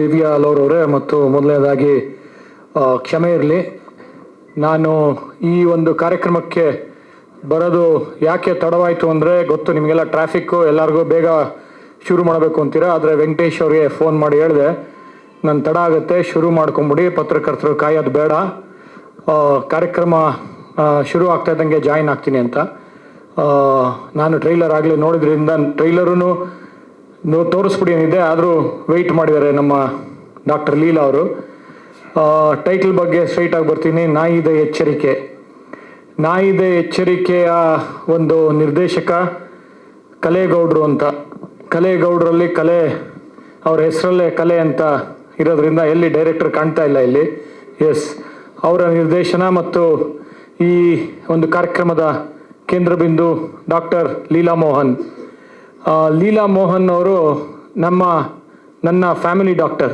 ದಿವ್ಯಾ ಅಲೋರವರೇ, ಮತ್ತು ಮೊದಲನೇದಾಗಿ ಕ್ಷಮೆ ಇರಲಿ. ನಾನು ಈ ಒಂದು ಕಾರ್ಯಕ್ರಮಕ್ಕೆ ಬರೋದು ಯಾಕೆ ತಡವಾಯಿತು ಅಂದರೆ, ಗೊತ್ತು ನಿಮಗೆಲ್ಲ ಟ್ರಾಫಿಕ್ಕು, ಎಲ್ಲರಿಗೂ ಬೇಗ ಶುರು ಮಾಡಬೇಕು ಅಂತೀರಾ. ಆದರೆ ವೆಂಕಟೇಶ್ ಅವ್ರಿಗೆ ಫೋನ್ ಮಾಡಿ ಹೇಳಿದೆ, ನಾನು ತಡ ಆಗುತ್ತೆ, ಶುರು ಮಾಡ್ಕೊಂಬಿಡಿ, ಪತ್ರಕರ್ತರು ಕಾಯೋದು ಬೇಡ, ಕಾರ್ಯಕ್ರಮ ಶುರು ಆಗ್ತಾ ಇದ್ದಂಗೆ ಜಾಯಿನ್ ಆಗ್ತೀನಿ ಅಂತ. ನಾನು ಟ್ರೈಲರ್ ಆಗಲಿ ನೋಡಿದ್ರಿಂದ ಟ್ರೈಲರೂ ತೋರಿಸ್ಬಿಡಿ ಏನಿದೆ, ಆದರೂ ವೆಯ್ಟ್ ಮಾಡಿದ್ದಾರೆ ನಮ್ಮ ಡಾಕ್ಟರ್ ಲೀಲಾ ಅವರು. ಟೈಟಲ್ ಬಗ್ಗೆ ಸ್ಟ್ರೈಟಾಗಿ ಬರ್ತೀನಿ. ನಾಯಿದೆ ಎಚ್ಚರಿಕೆ. ನಾಯಿದೆ ಎಚ್ಚರಿಕೆಯ ಒಂದು ನಿರ್ದೇಶಕ ಕಲೇಗೌಡರು ಅಂತ. ಕಲೇಗೌಡರಲ್ಲಿ ಕಲೆ, ಅವ್ರ ಹೆಸರಲ್ಲೇ ಕಲೆ ಅಂತ ಇರೋದ್ರಿಂದ ಎಲ್ಲಿ ಡೈರೆಕ್ಟರ್ ಕಾಣ್ತಾ ಇಲ್ಲ ಇಲ್ಲಿ. ಎಸ್, ಅವರ ನಿರ್ದೇಶನ ಮತ್ತು ಈ ಒಂದು ಕಾರ್ಯಕ್ರಮದ ಕೇಂದ್ರ ಬಿಂದು ಡಾಕ್ಟರ್ ಲೀಲಾ ಮೋಹನ್. ಲೀಲಾ ಮೋಹನ್ ಅವರು ನನ್ನ ಫ್ಯಾಮಿಲಿ ಡಾಕ್ಟರ್.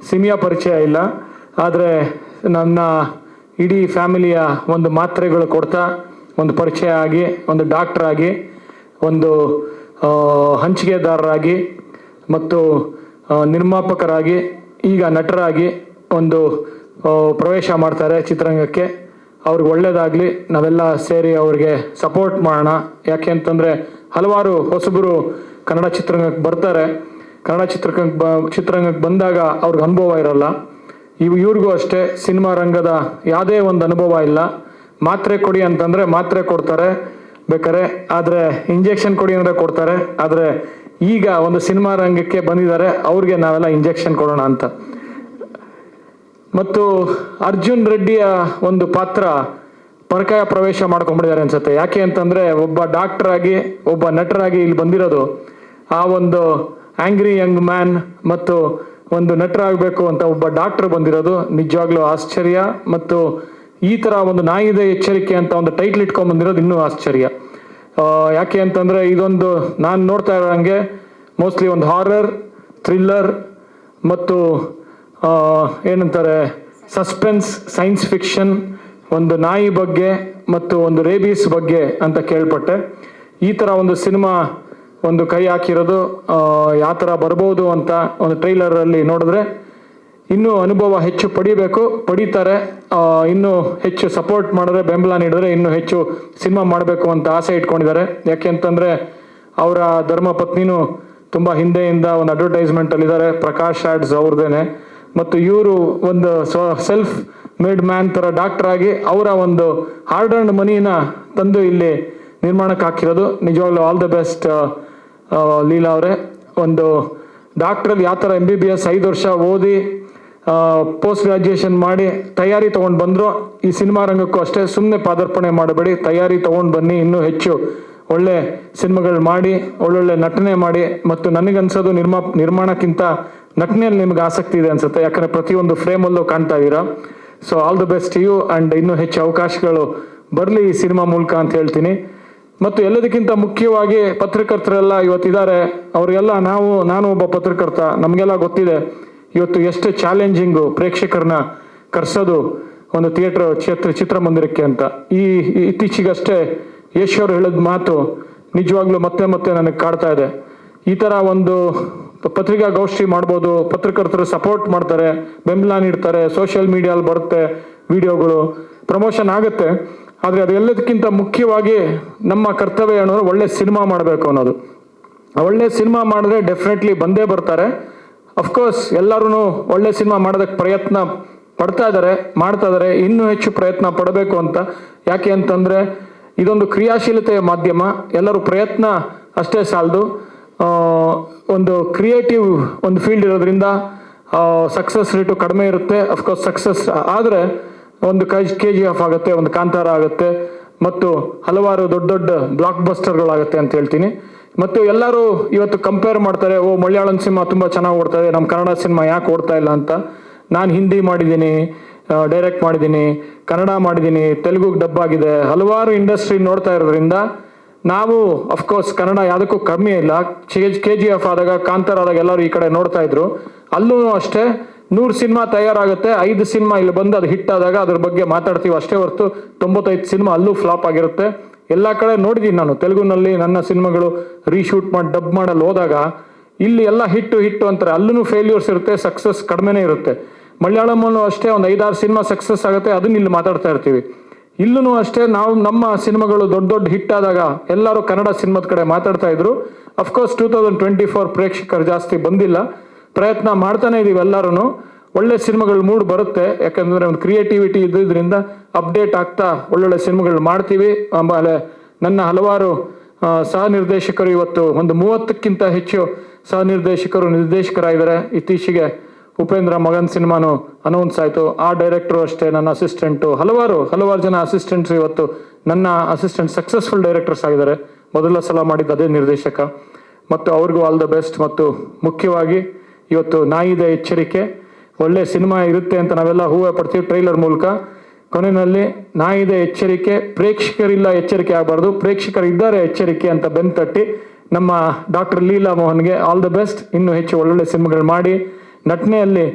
ಸಿಮಿಯಾ ಪರಿಚಯ ಇಲ್ಲ, ಆದರೆ ನನ್ನ ಇಡೀ ಫ್ಯಾಮಿಲಿಯ ಒಂದು ಮಾತ್ರೆಗಳು ಕೊಡ್ತಾ ಒಂದು ಪರಿಚಯ ಆಗಿ, ಒಂದು ಡಾಕ್ಟರ್ ಆಗಿ, ಒಂದು ಹಂಚಿಕೆದಾರರಾಗಿ ಮತ್ತು ನಿರ್ಮಾಪಕರಾಗಿ, ಈಗ ನಟರಾಗಿ ಒಂದು ಪ್ರವೇಶ ಮಾಡ್ತಾರೆ ಚಿತ್ರರಂಗಕ್ಕೆ. ಅವ್ರಿಗೆ ಒಳ್ಳೆಯದಾಗಲಿ, ನಾವೆಲ್ಲ ಸೇರಿ ಅವ್ರಿಗೆ ಸಪೋರ್ಟ್ ಮಾಡೋಣ. ಯಾಕೆ ಅಂತಂದರೆ ಹಲವಾರು ಹೊಸಬರು ಕನ್ನಡ ಚಿತ್ರರಂಗಕ್ಕೆ ಬರ್ತಾರೆ. ಕನ್ನಡ ಚಿತ್ರರಂಗಕ್ಕೆ ಬಂದಾಗ ಅವ್ರಿಗೆ ಅನುಭವ ಇರಲ್ಲ. ಇವ್ರಿಗೂ ಅಷ್ಟೇ ಸಿನಿಮಾ ರಂಗದ ಯಾವುದೇ ಒಂದು ಅನುಭವ ಇಲ್ಲ. ಮಾತ್ರೆ ಕೊಡಿ ಅಂತಂದರೆ ಮಾತ್ರೆ ಕೊಡ್ತಾರೆ ಬೇಕಾರೆ, ಆದರೆ ಇಂಜೆಕ್ಷನ್ ಕೊಡಿ ಅಂದರೆ ಕೊಡ್ತಾರೆ. ಆದರೆ ಈಗ ಒಂದು ಸಿನಿಮಾ ರಂಗಕ್ಕೆ ಬಂದಿದ್ದಾರೆ, ಅವ್ರಿಗೆ ನಾವೆಲ್ಲ ಇಂಜೆಕ್ಷನ್ ಕೊಡೋಣ ಅಂತ. ಮತ್ತು ಅರ್ಜುನ್ ರೆಡ್ಡಿಯ ಒಂದು ಪಾತ್ರ ಪರಕಾಯ ಪ್ರವೇಶ ಮಾಡ್ಕೊಂಡ್ಬಿಟ್ಟಿದ್ದಾರೆ ಅನ್ಸುತ್ತೆ. ಯಾಕೆ ಅಂತಂದರೆ ಒಬ್ಬ ಡಾಕ್ಟರ್ ಆಗಿ, ಒಬ್ಬ ನಟರಾಗಿ ಇಲ್ಲಿ ಬಂದಿರೋದು, ಆ ಒಂದು ಆಂಗ್ರಿ ಯಂಗ್ ಮ್ಯಾನ್ ಮತ್ತು ಒಂದು ನಟರಾಗಬೇಕು ಅಂತ ಒಬ್ಬ ಡಾಕ್ಟರ್ ಬಂದಿರೋದು ನಿಜವಾಗ್ಲೂ ಆಶ್ಚರ್ಯ. ಮತ್ತು ಈ ಥರ ಒಂದು ನಾಯಿದೆ ಎಚ್ಚರಿಕೆ ಅಂತ ಒಂದು ಟೈಟ್ಲ್ ಇಟ್ಕೊಂಡು ಬಂದಿರೋದು ಇನ್ನೂ ಆಶ್ಚರ್ಯ. ಯಾಕೆ ಅಂತಂದರೆ ಇದೊಂದು ನಾನು ನೋಡ್ತಾ ಇರೋಂಗೆ ಮೋಸ್ಟ್ಲಿ ಒಂದು ಹಾರರ್, ಥ್ರಿಲ್ಲರ್ ಮತ್ತು ಏನಂತಾರೆ ಸಸ್ಪೆನ್ಸ್, ಸೈನ್ಸ್ ಫಿಕ್ಷನ್, ಒಂದು ನಾಯಿ ಬಗ್ಗೆ ಮತ್ತು ಒಂದು ರೇಬೀಸ್ ಬಗ್ಗೆ ಅಂತ ಕೇಳ್ಪಟ್ಟೆ. ಈ ಥರ ಒಂದು ಸಿನಿಮಾ ಒಂದು ಕೈ ಹಾಕಿರೋದು ಯಾವ ಥರ ಬರ್ಬೋದು ಅಂತ ಒಂದು ಟ್ರೈಲರಲ್ಲಿ ನೋಡಿದ್ರೆ ಇನ್ನೂ ಅನುಭವ ಹೆಚ್ಚು ಪಡೀತಾರೆ. ಇನ್ನೂ ಹೆಚ್ಚು ಸಪೋರ್ಟ್ ಮಾಡಿದ್ರೆ, ಬೆಂಬಲ ನೀಡಿದ್ರೆ ಇನ್ನೂ ಹೆಚ್ಚು ಸಿನಿಮಾ ಮಾಡಬೇಕು ಅಂತ ಆಸೆ ಇಟ್ಕೊಂಡಿದ್ದಾರೆ. ಯಾಕೆ ಅಂತಂದರೆ ಅವರ ಧರ್ಮಪತ್ನಿನೂ ತುಂಬ ಹಿಂದೆಯಿಂದ ಒಂದು ಅಡ್ವರ್ಟೈಸ್ಮೆಂಟಲ್ಲಿದ್ದಾರೆ, ಪ್ರಕಾಶ್ ಆಡ್ಸ್ ಅವ್ರದ್ದೇನೆ. ಮತ್ತು ಇವರು ಒಂದು ಸೆಲ್ಫ್ ಮೇಡ್ ಮ್ಯಾನ್ ಥರ ಡಾಕ್ಟರ್ ಆಗಿ ಅವರ ಒಂದು ಹಾರ್ಡ್ ಅಂಡ್ ಮನಿನ ತಂದು ಇಲ್ಲಿ ನಿರ್ಮಾಣಕ್ಕೆ ಹಾಕಿರೋದು. ನಿಜವಾಗ್ಲೂ ಆಲ್ ದ ಬೆಸ್ಟ್ ಲೀಲಾ ಅವರೇ. ಒಂದು ಡಾಕ್ಟ್ರಲ್ಲಿ ಯಾವ ಥರ MBBS 5 ವರ್ಷ ಓದಿ ಪೋಸ್ಟ್ ಗ್ರಾಜ್ಯುಯೇಷನ್ ಮಾಡಿ ತಯಾರಿ ತೊಗೊಂಡು ಬಂದರು, ಈ ಸಿನಿಮಾ ರಂಗಕ್ಕೂ ಅಷ್ಟೇ ಸುಮ್ಮನೆ ಪಾದಾರ್ಪಣೆ ಮಾಡಬೇಡಿ, ತಯಾರಿ ತೊಗೊಂಡು ಬನ್ನಿ, ಇನ್ನೂ ಹೆಚ್ಚು ಒಳ್ಳೆ ಸಿನಿಮಾಗಳು ಮಾಡಿ, ಒಳ್ಳೊಳ್ಳೆ ನಟನೆ ಮಾಡಿ. ಮತ್ತು ನನಗನ್ಸೋದು ನಿರ್ಮಾಣಕ್ಕಿಂತ ನಟನೆಯಲ್ಲಿ ನಿಮ್ಗೆ ಆಸಕ್ತಿ ಇದೆ ಅನ್ಸುತ್ತೆ, ಯಾಕಂದರೆ ಪ್ರತಿಯೊಂದು ಫ್ರೇಮಲ್ಲೂ ಕಾಣ್ತಾ ಇದ್ದೀರಾ. So all the best you, and ಇನ್ನೂ ಹೆಚ್ಚು ಅವಕಾಶಗಳು ಬರಲಿ ಈ ಸಿನಿಮಾ ಮೂಲಕ ಅಂತ ಹೇಳ್ತೀನಿ. ಮತ್ತು ಎಲ್ಲದಕ್ಕಿಂತ ಮುಖ್ಯವಾಗಿ ಪತ್ರಕರ್ತರೆಲ್ಲ ಇವತ್ತಿದ್ದಾರೆ, ಅವರಿಗೆಲ್ಲ ನಾನು ಒಬ್ಬ ಪತ್ರಕರ್ತ, ನಮಗೆಲ್ಲ ಗೊತ್ತಿದೆ ಇವತ್ತು ಎಷ್ಟು ಚಾಲೆಂಜಿಂಗು ಪ್ರೇಕ್ಷಕರನ್ನ ಕರೆಸೋದು ಒಂದು ಚಿತ್ರಮಂದಿರಕ್ಕೆ ಅಂತ. ಇತ್ತೀಚೆಗಷ್ಟೇ ಯಶ್ ಅವರು ಹೇಳಿದ ಮಾತು ನಿಜವಾಗ್ಲೂ ಮತ್ತೆ ನನಗೆ ಕಾಡ್ತಾ ಇದೆ. ಈ ಥರ ಒಂದು ಪತ್ರಿಕಾಗೋಷ್ಠಿ ಮಾಡ್ಬೋದು, ಪತ್ರಕರ್ತರು ಸಪೋರ್ಟ್ ಮಾಡ್ತಾರೆ, ಬೆಂಬಲ ನೀಡ್ತಾರೆ, ಸೋಷಿಯಲ್ ಮೀಡಿಯಲ್ಲಿ ಬರುತ್ತೆ ವಿಡಿಯೋಗಳು, ಪ್ರಮೋಷನ್ ಆಗುತ್ತೆ. ಆದರೆ ಅದೆಲ್ಲದಕ್ಕಿಂತ ಮುಖ್ಯವಾಗಿ ನಮ್ಮ ಕರ್ತವ್ಯ ಅನ್ನೋದು ಒಳ್ಳೆ ಸಿನಿಮಾ ಮಾಡಬೇಕು ಅನ್ನೋದು. ಒಳ್ಳೆ ಸಿನಿಮಾ ಮಾಡಿದ್ರೆ ಡೆಫಿನೆಟ್ಲಿ ಬಂದೇ ಬರ್ತಾರೆ. ಅಫ್ಕೋರ್ಸ್ ಎಲ್ಲರೂ ಒಳ್ಳೆ ಸಿನಿಮಾ ಮಾಡೋದಕ್ಕೆ ಪ್ರಯತ್ನ ಮಾಡ್ತಾ ಇದ್ದಾರೆ, ಇನ್ನೂ ಹೆಚ್ಚು ಪ್ರಯತ್ನ ಪಡಬೇಕು ಅಂತ. ಯಾಕೆ ಅಂತಂದರೆ ಇದೊಂದು ಕ್ರಿಯಾಶೀಲತೆಯ ಮಾಧ್ಯಮ, ಎಲ್ಲರೂ ಪ್ರಯತ್ನ ಅಷ್ಟೇ ಸಾಲದು. ಒಂದು ಕ್ರಿಯೇಟಿವ್ ಒಂದು ಫೀಲ್ಡ್ ಇರೋದ್ರಿಂದ ಸಕ್ಸಸ್ ರೇಟು ಕಡಿಮೆ ಇರುತ್ತೆ. ಅಫ್ಕೋರ್ಸ್ ಸಕ್ಸಸ್ ಆದರೆ ಒಂದು KGF ಆಗುತ್ತೆ, ಒಂದು ಕಾಂತಾರ ಆಗುತ್ತೆ, ಮತ್ತು ಹಲವಾರು ದೊಡ್ಡ ಬ್ಲಾಕ್ ಬಸ್ಟರ್ಗಳಾಗುತ್ತೆ ಅಂತ ಹೇಳ್ತೀನಿ. ಮತ್ತು ಎಲ್ಲರೂ ಇವತ್ತು ಕಂಪೇರ್ ಮಾಡ್ತಾರೆ, ಮಲಯಾಳಂ ಸಿನಿಮಾ ತುಂಬ ಚೆನ್ನಾಗಿ ಓಡ್ತಾ ಇದೆ, ನಮ್ಮ ಕನ್ನಡ ಸಿನಿಮಾ ಯಾಕೆ ಓಡ್ತಾ ಇಲ್ಲ ಅಂತ. ನಾನು ಹಿಂದಿ ಮಾಡಿದ್ದೀನಿ, ಡೈರೆಕ್ಟ್ ಮಾಡಿದ್ದೀನಿ, ಕನ್ನಡ ಮಾಡಿದ್ದೀನಿ, ತೆಲುಗುಗೆ ಡಬ್ ಆಗಿದೆ, ಹಲವಾರು ಇಂಡಸ್ಟ್ರಿ ನೋಡ್ತಾ ಇರೋದ್ರಿಂದ ನಾವು ಅಫ್ಕೋರ್ಸ್ ಕನ್ನಡ ಯಾವುದಕ್ಕೂ ಕಮ್ಮಿ ಇಲ್ಲ. KGF ಆದಾಗ, ಕಾಂತಾರ ಆದಾಗ ಎಲ್ಲರೂ ಈ ಕಡೆ ನೋಡ್ತಾ ಇದ್ರು. ಅಲ್ಲೂ ಅಷ್ಟೇ 100 ಸಿನಿಮಾ ತಯಾರಾಗುತ್ತೆ, 5 ಸಿನಿಮಾ ಇಲ್ಲಿ ಬಂದು ಅದು ಹಿಟ್ ಆದಾಗ ಅದ್ರ ಬಗ್ಗೆ ಮಾತಾಡ್ತೀವಿ ಅಷ್ಟೇ ಹೊರತು 95 ಸಿನಿಮಾ ಅಲ್ಲೂ ಫ್ಲಾಪ್ ಆಗಿರುತ್ತೆ. ಎಲ್ಲ ಕಡೆ ನೋಡಿದ್ದೀನಿ ನಾನು, ತೆಲುಗುನಲ್ಲಿ ನನ್ನ ಸಿನಿಮಾಗಳು ರೀಶೂಟ್ ಮಾಡಿ ಡಬ್ ಮಾಡಲು ಹೋದಾಗ ಇಲ್ಲಿ ಎಲ್ಲ ಹಿಟ್ಟು ಅಂತಾರೆ, ಅಲ್ಲೂ ಫೇಲ್ಯೂರ್ಸ್ ಇರುತ್ತೆ, ಸಕ್ಸಸ್ ಕಡಿಮೆನೇ ಇರುತ್ತೆ. ಮಲಯಾಳಮಲ್ಲೂ ಅಷ್ಟೇ ಒಂದು 5-6 ಸಿನಿಮಾ ಸಕ್ಸಸ್ ಆಗುತ್ತೆ, ಅದನ್ನ ಇಲ್ಲಿ ಮಾತಾಡ್ತಾ ಇರ್ತೀವಿ. ಇಲ್ಲೂ ಅಷ್ಟೇ ನಾವು ನಮ್ಮ ಸಿನಿಮಾಗಳು ದೊಡ್ಡ ಹಿಟ್ ಆದಾಗ ಎಲ್ಲರೂ ಕನ್ನಡ ಸಿನಿಮಾದ ಕಡೆ ಮಾತಾಡ್ತಾ ಇದ್ರು. ಅಫ್ಕೋರ್ಸ್ 2024 ಪ್ರೇಕ್ಷಕರು ಜಾಸ್ತಿ ಬಂದಿಲ್ಲ, ಪ್ರಯತ್ನ ಮಾಡ್ತಾನೆ ಇದೀವಿ ಎಲ್ಲರೂ. ಒಳ್ಳೆ ಸಿನಿಮಾಗಳು ಮೂಡ್ ಬರುತ್ತೆ, ಯಾಕಂದ್ರೆ ಒಂದು ಕ್ರಿಯೇಟಿವಿಟಿ ಇದ್ರಿಂದ ಅಪ್ಡೇಟ್ ಆಗ್ತಾ ಒಳ್ಳೊಳ್ಳೆ ಸಿನಿಮಾಗಳು ಮಾಡ್ತೀವಿ. ಆಮೇಲೆ ನನ್ನ ಹಲವಾರು ಸಹ ನಿರ್ದೇಶಕರು ಇವತ್ತು ಒಂದು 30ಕ್ಕಿಂತ ಹೆಚ್ಚು ಸಹ ನಿರ್ದೇಶಕರಾಗಿದ್ದಾರೆ. ಇತ್ತೀಚೆಗೆ ಉಪೇಂದ್ರ ಮಗನ್ ಸಿನಿಮಾನು ಅನೌನ್ಸ್ ಆಯಿತು. ಆ ಡೈರೆಕ್ಟರು ಅಷ್ಟೇ, ನನ್ನ ಅಸಿಸ್ಟೆಂಟು, ಹಲವಾರು ಜನ ಅಸಿಸ್ಟೆಂಟ್ಸ್ ಇವತ್ತು ನನ್ನ ಅಸಿಸ್ಟೆಂಟ್ ಸಕ್ಸಸ್ಫುಲ್ ಡೈರೆಕ್ಟರ್ಸ್ ಆಗಿದ್ದಾರೆ. ಮೊದಲ ಸಲ ಮಾಡಿದ್ದು ಅದೇ ನಿರ್ದೇಶಕ, ಮತ್ತು ಅವ್ರಿಗೂ ಆಲ್ ದ ಬೆಸ್ಟ್. ಮತ್ತು ಮುಖ್ಯವಾಗಿ ಇವತ್ತು ನಾಯಿದೆ ಎಚ್ಚರಿಕೆ ಒಳ್ಳೆ ಸಿನಿಮಾ ಇರುತ್ತೆ ಅಂತ ನಾವೆಲ್ಲ ಹೂವೆ ಪಡ್ತೀವಿ ಟ್ರೈಲರ್ ಮೂಲಕ. ಕೊನೆಯಲ್ಲಿ ನಾಯಿದೆ ಎಚ್ಚರಿಕೆ, ಪ್ರೇಕ್ಷಕರಿಲ್ಲ ಎಚ್ಚರಿಕೆ ಆಗಬಾರ್ದು, ಪ್ರೇಕ್ಷಕರಿದ್ದಾರೆ ಎಚ್ಚರಿಕೆ ಅಂತ ಬೆನ್ನು ತಟ್ಟಿ ನಮ್ಮ ಡಾಕ್ಟರ್ ಲೀಲಾ ಮೋಹನ್ಗೆ ಆಲ್ ದ ಬೆಸ್ಟ್. ಇನ್ನೂ ಹೆಚ್ಚು ಒಳ್ಳೊಳ್ಳೆ ಸಿನಿಮಾಗಳು ಮಾಡಿ, ನಟನೆಯಲ್ಲಿ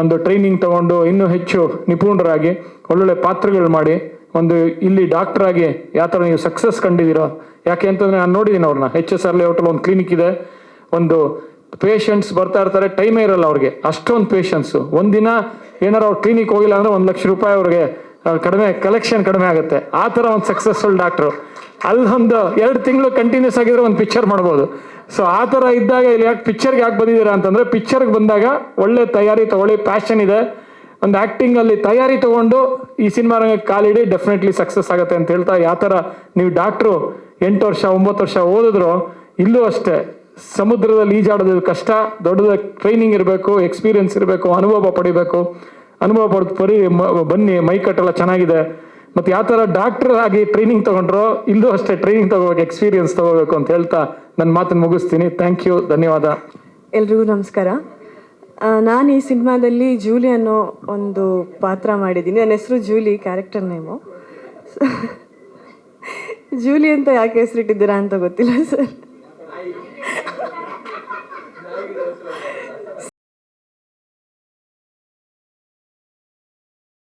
ಒಂದು ಟ್ರೈನಿಂಗ್ ತಗೊಂಡು ಇನ್ನೂ ಹೆಚ್ಚು ನಿಪುಣರಾಗಿ ಒಳ್ಳೊಳ್ಳೆ ಪಾತ್ರಗಳು ಮಾಡಿ, ಒಂದು ಇಲ್ಲಿ ಡಾಕ್ಟರ್ ಆಗಿ ಯಾವ ಥರ ನೀವು ಸಕ್ಸಸ್ ಕಂಡಿದ್ದೀರೋ. ಯಾಕೆ ಅಂತಂದರೆ ನಾನು ನೋಡಿದ್ದೀನಿ ಅವ್ರನ್ನ. HSR ಲೇಔಟಲ್ಲಿ ಒಂದು ಕ್ಲಿನಿಕ್ ಇದೆ, ಒಂದು ಪೇಷಂಟ್ಸ್ ಬರ್ತಾ ಇರ್ತಾರೆ, ಟೈಮೇ ಇರಲ್ಲ ಅವ್ರಿಗೆ, ಅಷ್ಟೊಂದು ಪೇಷಂಟ್ಸು. ಒಂದಿನ ಏನಾರು ಅವ್ರು ಕ್ಲಿನಿಕ್ ಹೋಗಿಲ್ಲ ಅಂದರೆ 1 ಲಕ್ಷ ರೂಪಾಯಿ ಅವ್ರಿಗೆ ಕಲೆಕ್ಷನ್ ಕಡಿಮೆ ಆಗುತ್ತೆ. ಆ ಥರ ಒಂದು ಸಕ್ಸಸ್ಫುಲ್ ಡಾಕ್ಟ್ರು. ಅಲ್ಲೊಂದು 2 ತಿಂಗಳು ಕಂಟಿನ್ಯೂಸ್ ಆಗಿದ್ರೆ ಒಂದು ಪಿಕ್ಚರ್ ಮಾಡ್ಬೋದು. ಸೊ ಆ ಥರ ಇದ್ದಾಗ ಇಲ್ಲಿ ಯಾಕೆ ಬಂದಿದ್ದೀರಾ ಅಂತಂದರೆ, ಪಿಕ್ಚರ್ಗೆ ಬಂದಾಗ ಒಳ್ಳೆ ತಯಾರಿ ತಗೊಳ್ಳಿ, ಪ್ಯಾಷನ್ ಇದೆ, ಒಂದು ಆ್ಯಕ್ಟಿಂಗಲ್ಲಿ ತಯಾರಿ ತೊಗೊಂಡು ಈ ಸಿನಿಮಾ ರಂಗಕ್ಕೆ ಕಾಲಿಡಿ, ಡೆಫಿನೆಟ್ಲಿ ಸಕ್ಸಸ್ ಆಗುತ್ತೆ ಅಂತ ಹೇಳ್ತಾ, ಯಾವ ಥರ ನೀವು ಡಾಕ್ಟ್ರು 8 ವರ್ಷ 9 ವರ್ಷ ಓದಿದ್ರು, ಇಲ್ಲೂ ಅಷ್ಟೇ ಸಮುದ್ರದಲ್ಲಿ ಈಜಾಡೋದು ಕಷ್ಟ, ದೊಡ್ಡದ ಟ್ರೈನಿಂಗ್ ಇರಬೇಕು, ಎಕ್ಸ್ಪೀರಿಯನ್ಸ್ ಇರಬೇಕು, ಅನುಭವ ಪಡಿಬೇಕು. ಅನುಭವ ಪಡೆದು ಬನ್ನಿ, ಮೈಕಟ್ಟೆಲ್ಲ ಚೆನ್ನಾಗಿದೆ. ಮತ್ತು ಯಾವ ಥರ ಡಾಕ್ಟರ್ ಆಗಿ ಟ್ರೈನಿಂಗ್ ತೊಗೊಂಡ್ರೋ, ಇಲ್ಲೂ ಅಷ್ಟೇ ಟ್ರೈನಿಂಗ್ ತೊಗೋಬೇಕು, ಎಕ್ಸ್ಪೀರಿಯನ್ಸ್ ತೊಗೋಬೇಕು ಅಂತ ಹೇಳ್ತಾ ನನ್ನ ಮಾತನ್ನು ಮುಗಿಸ್ತೀನಿ. ಥ್ಯಾಂಕ್ ಯು, ಧನ್ಯವಾದ. ಎಲ್ರಿಗೂ ನಮಸ್ಕಾರ. ನಾನು ಈ ಸಿನಿಮಾದಲ್ಲಿ ಜೂಲಿ ಅನ್ನೋ ಒಂದು ಪಾತ್ರ ಮಾಡಿದ್ದೀನಿ. ನನ್ನ ಹೆಸರು ಜೂಲಿ, ಕ್ಯಾರೆಕ್ಟರ್ ನೇಮು. ಜೂಲಿ ಅಂತ ಯಾಕೆ ಹೆಸರಿಟ್ಟಿದ್ದೀರಾ ಅಂತ ಗೊತ್ತಿಲ್ಲ ಸರ್.